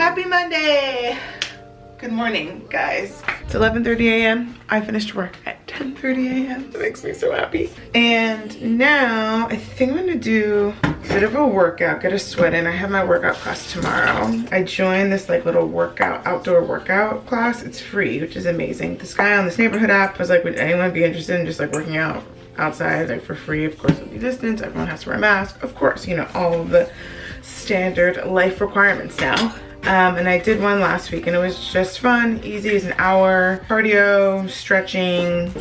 Happy Monday! Good morning, guys. It's 11:30 a.m. I finished work at 10:30 a.m. It makes me so happy. And now I think I'm gonna do a bit of a workout, get a sweat in. I have my workout class tomorrow. I joined this like little workout, outdoor workout class. It's free, which is amazing. This guy on this neighborhood app was like, would anyone be interested in just like working out outside like for free? Of course, it'll be distance. Everyone has to wear a mask. Of course, you know, all of the standard life requirements now. And I did one last week and it was just fun, easy as an hour, cardio, stretching,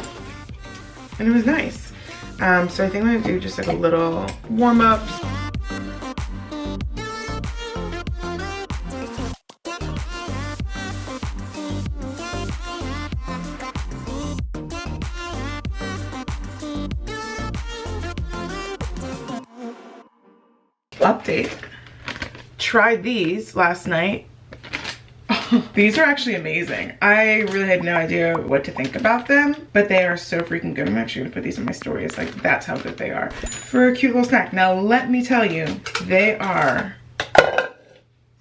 and it was nice. So I think I'm gonna do just like a little warm-ups. Update. Tried these last night. These are actually amazing. I really had no idea what to think about them, but they are so freaking good. I'm actually gonna put these in my stories. Like, that's how good they are for a cute little snack. Now let me tell you, they are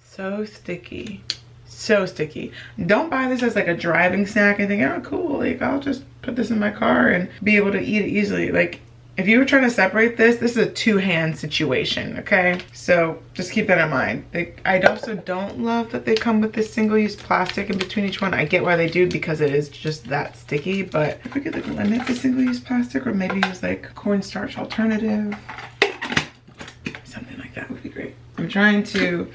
so sticky. So sticky. Don't buy this as like a driving snack and think, oh cool, like I'll just put this in my car and be able to eat it easily. Like, if you were trying to separate this is a two-hand situation, okay? So just keep that in mind. I also don't love that they come with this single-use plastic in between each one. I get why they do because it is just that sticky, but if we could like limit the single-use plastic or maybe use like cornstarch alternative, something like that would be great. I'm trying to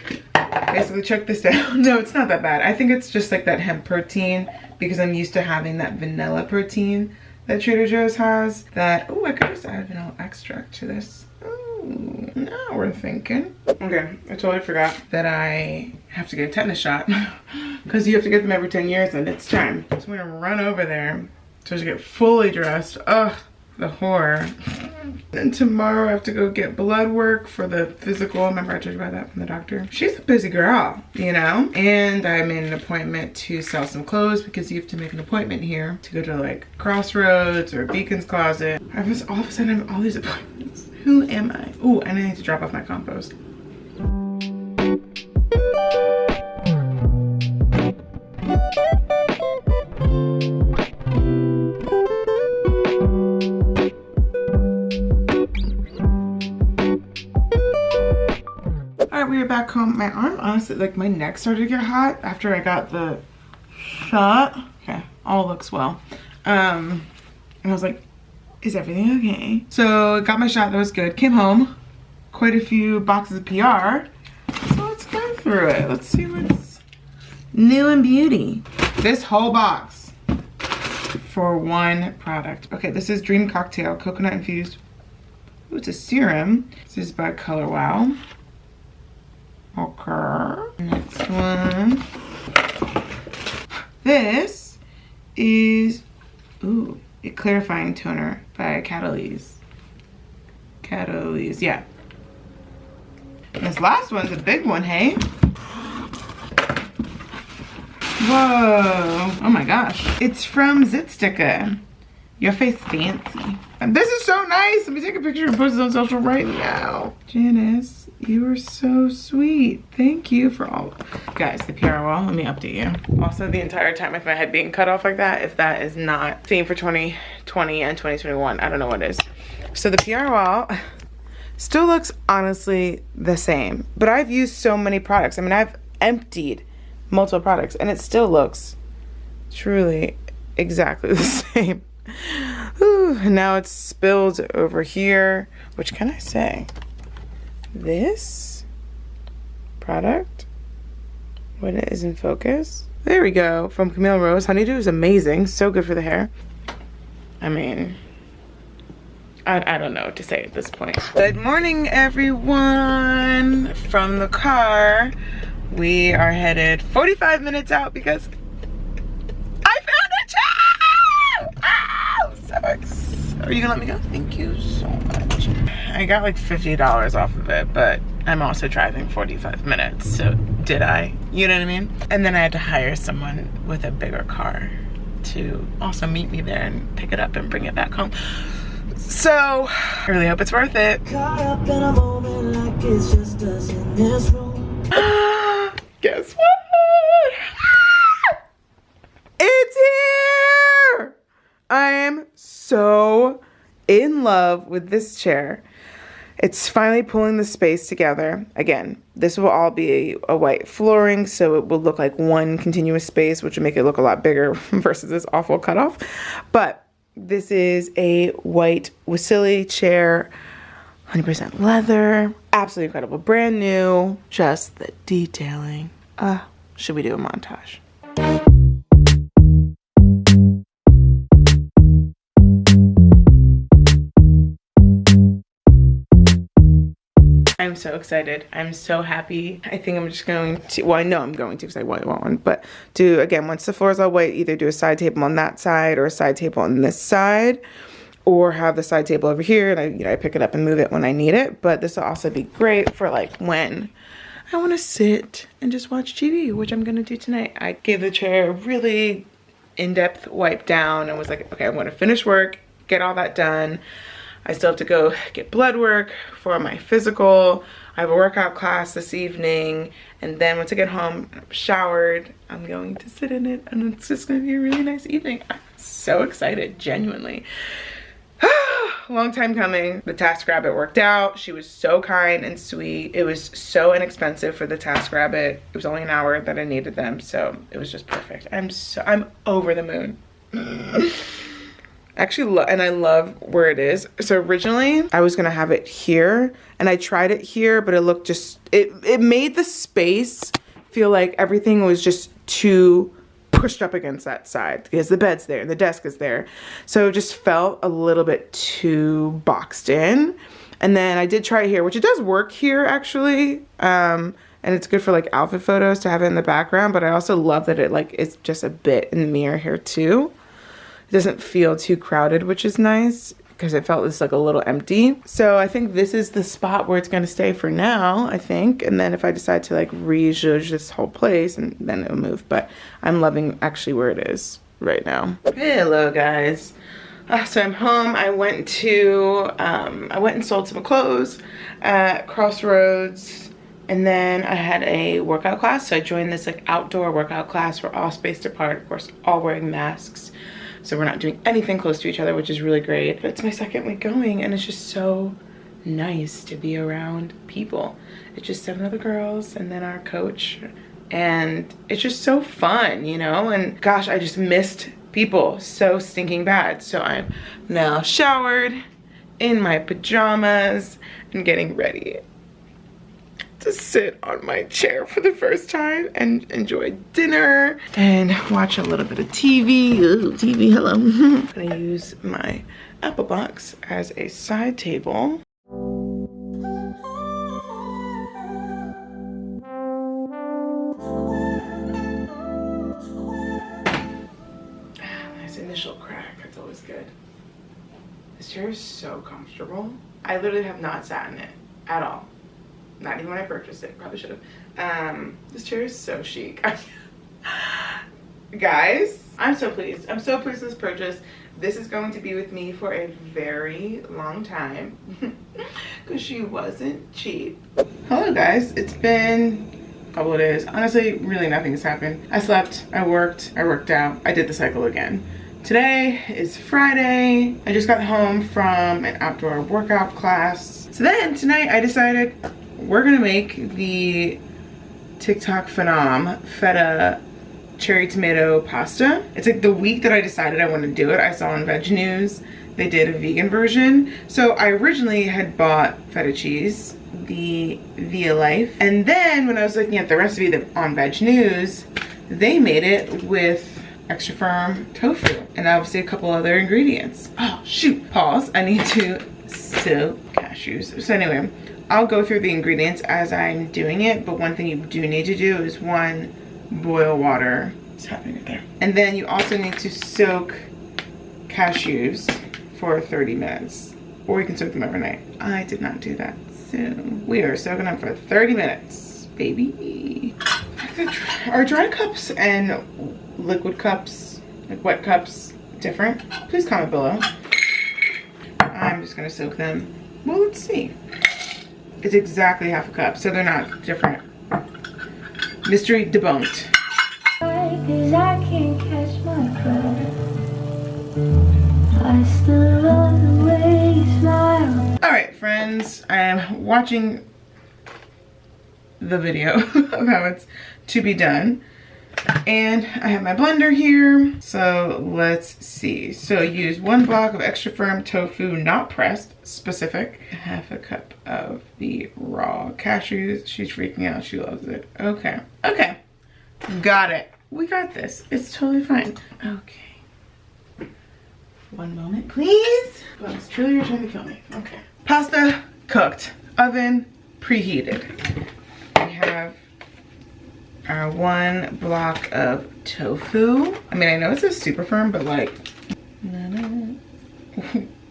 basically choke this down. No, it's not that bad. I think it's just like that hemp protein because I'm used to having that vanilla protein that Trader Joe's has that, oh, I could just add vanilla extract to this. Ooh, now we're thinking. Okay, I totally forgot that I have to get a tetanus shot because you have to get them every 10 years and it's time. So I'm gonna run over there so to get fully dressed. Ugh, the horror. Then tomorrow I have to go get blood work for the physical. Remember I told you about that from the doctor? She's a busy girl, you know? And I made an appointment to sell some clothes because you have to make an appointment here to go to like Crossroads or Beacon's Closet. All of a sudden I have all these appointments. Who am I? Ooh, and I need to drop off my compost. We are back home. My arm, honestly, like my neck started to get hot after I got the shot. Okay, all looks well. And I was like, is everything okay? So got my shot, that was good. Came home, quite a few boxes of PR. So let's go through it. Let's see what's new and beauty. This whole box for one product. Okay, this is Dream Cocktail, coconut infused. Ooh, it's a serum. This is by Color Wow. Okay, next one. This is, ooh, a clarifying toner by Catalyse. Catalyse, yeah. And this last one's a big one, hey? Whoa, oh my gosh. It's from Zitsticker. Your face fancy. And this is so nice. Let me take a picture and post it on social right now. Janice, you are so sweet. Thank you for all. Guys, the PR wall, let me update you. Also, the entire time with my head being cut off like that, if that is not theme for 2020 and 2021, I don't know what is. So the PR wall still looks honestly the same, but I've used so many products. I mean, I've emptied multiple products and it still looks truly exactly the same. Ooh, now it's spilled over here. Which can I say? This product, when it is in focus, there we go, from Camille Rose. Honeydew is amazing, so good for the hair. I mean, I don't know what to say at this point. Good morning, everyone. From the car, we are headed 45 minutes out because I found a job! Oh, so excited. Are you gonna let me go? Thank you so much. I got like $50 off of it, but I'm also driving 45 minutes, so did I? You know what I mean? And then I had to hire someone with a bigger car to also meet me there and pick it up and bring it back home. So, I really hope it's worth it. Caught up in a moment like it's just us in this room. Guess what? so in love with this chair. It's finally pulling the space together. Again, this will all be a white flooring, so it will look like one continuous space, which will make it look a lot bigger versus this awful cutoff. But this is a white Wasili chair, 100% leather, absolutely incredible, brand new. Just the detailing. Should we do a montage? I'm so excited. I'm so happy. I think I'm just going to, well, I know I'm going to because I want one, but do, again, once the floor is all white, either do a side table on that side or a side table on this side, or have the side table over here and I pick it up and move it when I need it. But this will also be great for like when I want to sit and just watch TV, which I'm going to do tonight. I gave the chair a really in-depth wipe down and was like, okay, I'm going to finish work, get all that done. I still have to go get blood work for my physical. I have a workout class this evening. And then once I get home, I'm showered, I'm going to sit in it and it's just gonna be a really nice evening. I'm so excited, genuinely. Long time coming. The TaskRabbit worked out. She was so kind and sweet. It was so inexpensive for the TaskRabbit. It was only an hour that I needed them, so it was just perfect. I'm over the moon. Actually, and I love where it is. So originally I was gonna have it here and I tried it here, but it looked just, it made the space feel like everything was just too pushed up against that side because the bed's there and the desk is there. So it just felt a little bit too boxed in. And then I did try it here, which it does work here actually. And it's good for like outfit photos to have it in the background, but I also love that it like is just a bit in the mirror here too. Doesn't feel too crowded, which is nice because it felt just like a little empty. So I think this is the spot where it's going to stay for now, I think. And then if I decide to like rejudge this whole place, and then it'll move. But I'm loving actually where it is right now. Hello guys. So I'm home. I went and sold some clothes at Crossroads. And then I had a workout class. So I joined this like outdoor workout class. We're all spaced apart, of course, all wearing masks. So we're not doing anything close to each other, which is really great. But it's my second week going and it's just so nice to be around people. It's just 7 other girls and then our coach. And it's just so fun, you know? And gosh, I just missed people so stinking bad. So I'm now showered, in my pajamas, and getting ready to sit on my chair for the first time and enjoy dinner and watch a little bit of TV. Ooh, TV, hello. I'm gonna use my Apple box as a side table. Nice initial crack, that's always good. This chair is so comfortable. I literally have not sat in it at all. Not even when I purchased it, probably should have. This chair is so chic. Guys, I'm so pleased. I'm so pleased with this purchase. This is going to be with me for a very long time because she wasn't cheap. Hello guys, it's been a couple of days. Honestly, really nothing has happened. I slept, I worked out, I did the cycle again. Today is Friday. I just got home from an outdoor workout class. So then tonight I decided we're gonna make the TikTok phenom feta cherry tomato pasta. It's like the week that I decided I wanted to do it, I saw on Veg News they did a vegan version. So I originally had bought feta cheese, the Via Life, and then when I was looking at the recipe on Veg News, they made it with extra firm tofu and obviously a couple other ingredients. Oh shoot, pause, I need to soak cashews. So anyway, I'll go through the ingredients as I'm doing it, but one thing you do need to do is one, boil water. What's happening right there? And then you also need to soak cashews for 30 minutes, or you can soak them overnight. I did not do that. So we are soaking them for 30 minutes, baby. Are dry cups and liquid cups, like wet cups, different? Please comment below. I'm just gonna soak them. Well, let's see. It's exactly half a cup, so they're not different. Mystery debunked. 'Cause I can't catch my breath. I still guys, I am watching the video of how it's to be done. And I have my blender here. So let's see. So use 1 block of extra firm tofu, not pressed, specific. Half a cup of the raw cashews. She's freaking out. She loves it. Okay. Okay. Got it. We got this. It's totally fine. Okay. 1 moment, please. Well, it's truly you're trying to kill me. Okay. Pasta cooked. Oven preheated. We have our 1 block of tofu. I mean, I know it says super firm, but like,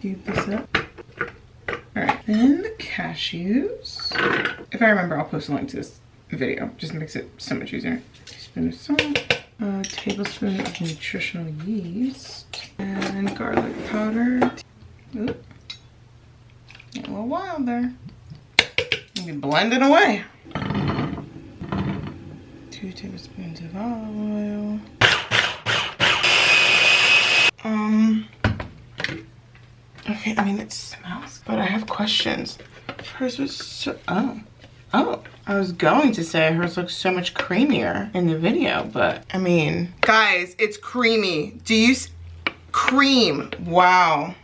keep this up. All right, then the cashews. If I remember, I'll post a link to this video. Just makes it so much easier. Teaspoon of salt, a tablespoon of nutritional yeast, and garlic powder. Oop. A little wild there. You can blend it away. 2 tablespoons of olive oil. Okay, I mean it smells, but I have questions. Hers was so, oh, I was going to say hers looks so much creamier in the video, but I mean, guys, it's creamy. Do you, cream, wow.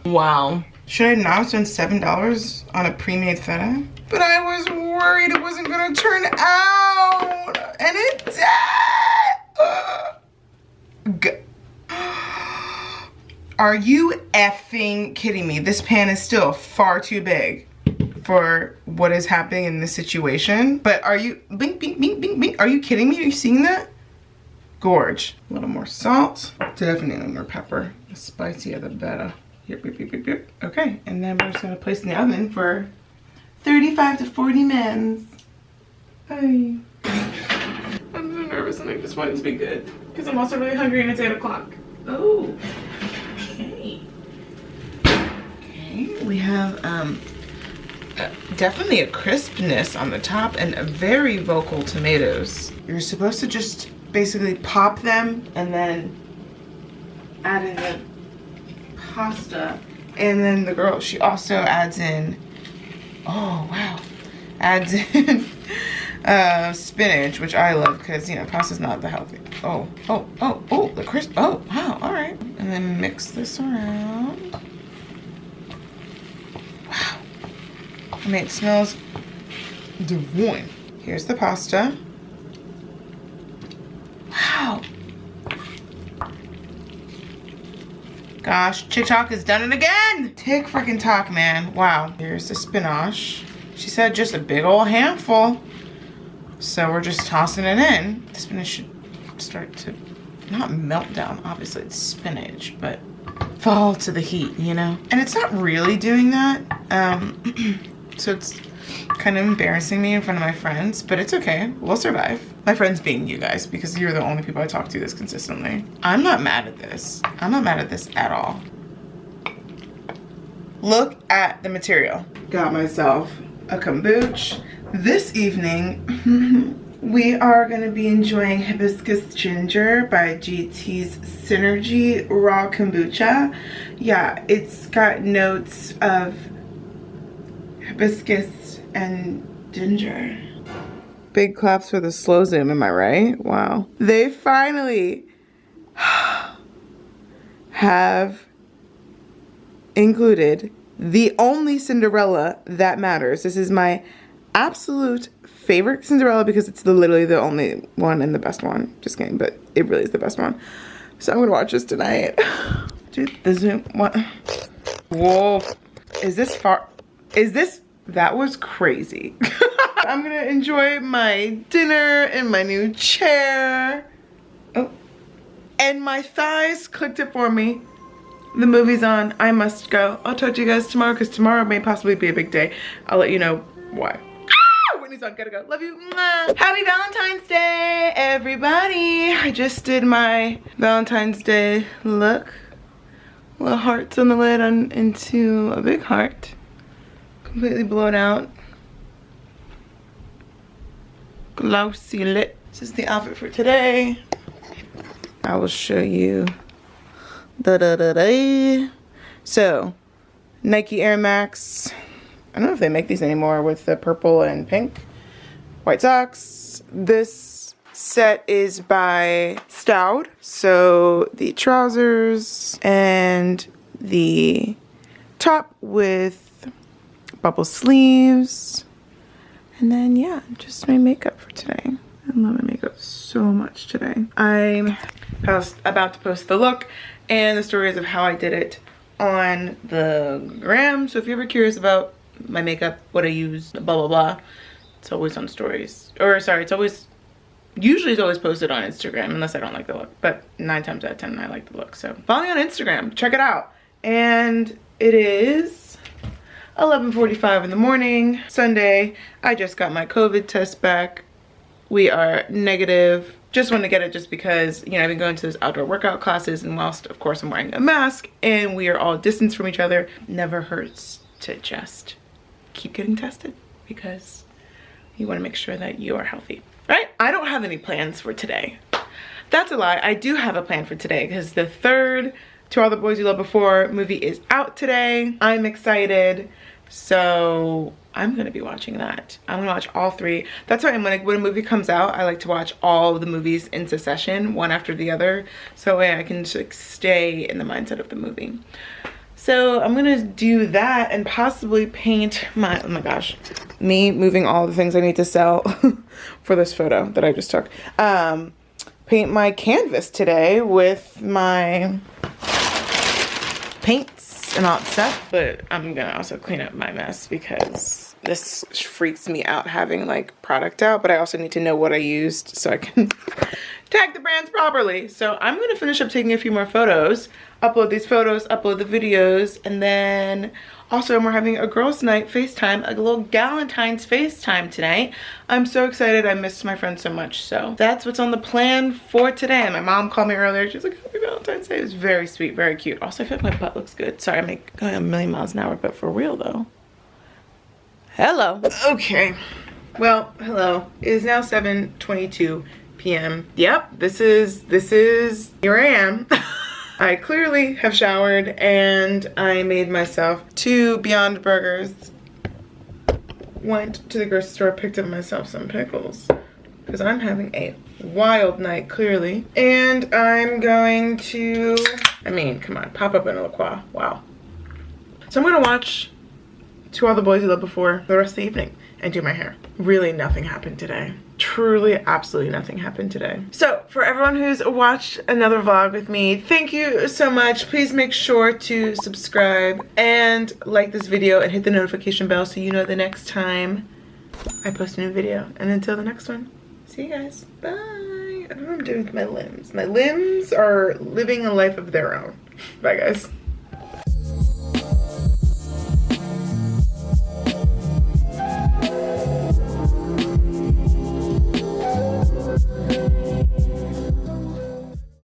Wow. Should I now spend $7 on a pre-made feta? But I was worried it wasn't gonna turn out, and it did. Are you effing kidding me? This pan is still far too big for what is happening in this situation. But are you, bing, bing, bing, bing, bing. Are you kidding me? Are you seeing that? Gorge. A little more salt. Definitely more pepper. The spicier the better. Yep, yep, yep, yep, yep. Okay, and then we're just gonna place in the oven for 35 to 40 minutes. Hi. I'm so nervous and I just want it to be good. Because I'm also really hungry and it's 8 o'clock. Oh, okay. Okay, we have definitely a crispness on the top and a very vocal tomatoes. You're supposed to just basically pop them and then add in the pasta. And then the girl, she also adds in, oh wow, adds in spinach, which I love because, you know, pasta's not the healthy. Oh, the crisp, oh wow, all right. And then mix this around. Wow. I mean, it smells divine. Here's the pasta. Wow. Gosh, TikTok has done it again. TikTok, man. Wow. Here's the spinach. She said just a big old handful. So we're just tossing it in. The spinach should start to not melt down. Obviously it's spinach, but fall to the heat, you know? And it's not really doing that. So it's kind of embarrassing me in front of my friends, but it's okay. We'll survive. My friends being you guys, because you're the only people I talk to this consistently. I'm not mad at this. I'm not mad at this at all. Look at the material. Got myself a kombucha. This evening, we are gonna be enjoying Hibiscus Ginger by GT's Synergy Raw Kombucha. Yeah, it's got notes of hibiscus and ginger. Big claps for the slow zoom, am I right? Wow. They finally have included the only Cinderella that matters. This is my absolute favorite Cinderella because it's literally the only one and the best one. Just kidding, but it really is the best one. So I'm gonna watch this tonight. Dude, the zoom, what? Whoa, is this far? Is this, that was crazy. I'm gonna enjoy my dinner in my new chair. Oh, and my thighs clicked it for me. The movie's on, I must go. I'll talk to you guys tomorrow because tomorrow may possibly be a big day. I'll let you know why. Whitney's on, gotta go. Love you. Mwah. Happy Valentine's Day, everybody. I just did my Valentine's Day look. Little hearts on the lid into a big heart. Completely blown out. Glossy lit. This is the outfit for today. I will show you. So, Nike Air Max I don't know if they make these anymore with the purple and pink. White socks. This set is by Stout. So the trousers and the top with bubble sleeves. And then, yeah, just my makeup for today. I love my makeup so much today. I'm about to post the look and the stories of how I did it on the gram. So if you're ever curious about my makeup, what I used, blah, blah, blah, it's always on stories. Or sorry, usually it's always posted on Instagram unless I don't like the look. But 9 times out of 10, I like the look. So follow me on Instagram, check it out. And it is 11:45 in the morning, Sunday. I just got my COVID test back. We are negative. Just wanted to get it just because, you know, I've been going to those outdoor workout classes, and whilst of course I'm wearing a mask and we are all distanced from each other, never hurts to just keep getting tested because you want to make sure that you are healthy, right? I don't have any plans for today. That's a lie. I do have a plan for today because the third To All the Boys You Loved Before movie is out today. I'm excited. So I'm gonna be watching that. I'm gonna watch all 3. That's why when a movie comes out, I like to watch all of the movies in succession, one after the other, so that way I can just stay in the mindset of the movie. So I'm gonna do that and possibly paint my, oh my gosh, me moving all the things I need to sell for this photo that I just took. Paint my canvas today with my paints and all that stuff, but I'm gonna also clean up my mess because this freaks me out having like product out, but I also need to know what I used so I can tag the brands properly. So I'm gonna finish up taking a few more photos, upload these photos, upload the videos, and then also we're having a girls' night FaceTime, a little Galentine's FaceTime tonight. I'm so excited. I missed my friends so much. So that's what's on the plan for today. And my mom called me earlier. She's like, happy Valentine's Day. It was very sweet, very cute. Also, I feel like my butt looks good. Sorry, I'm going a million miles an hour, but for real though. Hello. Okay. Well, hello. It is now 7:22 p.m. Yep, this is, here I am. I clearly have showered and I made myself 2 Beyond Burgers. Went to the grocery store, picked up myself some pickles because I'm having a wild night clearly. And I'm going to, I mean, come on, pop up in a La Croix. Wow. So I'm gonna watch To All the Boys You Loved Before the rest of the evening and do my hair. Really nothing happened today. Truly, absolutely nothing happened today. So for everyone who's watched another vlog with me, thank you so much. Please make sure to subscribe and like this video and hit the notification bell so you know the next time I post a new video. And until the next one, see you guys. Bye. I don't know what I'm doing with my limbs. My limbs are living a life of their own. Bye guys.